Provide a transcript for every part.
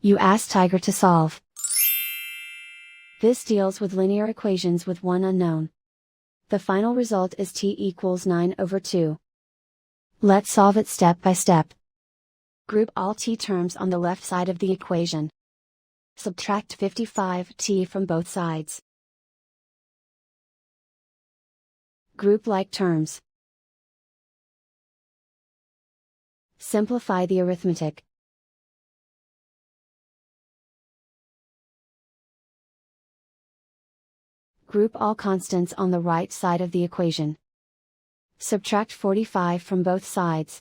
You ask Tiger to solve. This deals with linear equations with one unknown. The final result is t equals 9/2. Let's solve it step by step. Group all t terms on the left side of the equation. Subtract 55t from both sides. Group like terms. Simplify the arithmetic. Group all constants on the right side of the equation. Subtract 45 from both sides.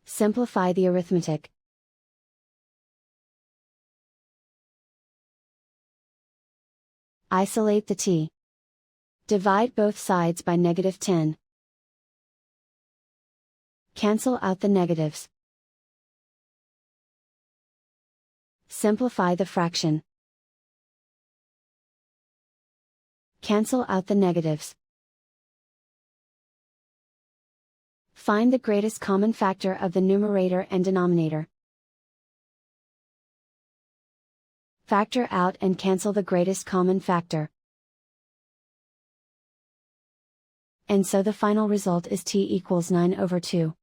Simplify the arithmetic. Isolate the t. Divide both sides by -10. Cancel out the negatives. Simplify the fraction. Cancel out the negatives. Find the greatest common factor of the numerator and denominator. Factor out and cancel the greatest common factor. And so the final result is t equals 9/2.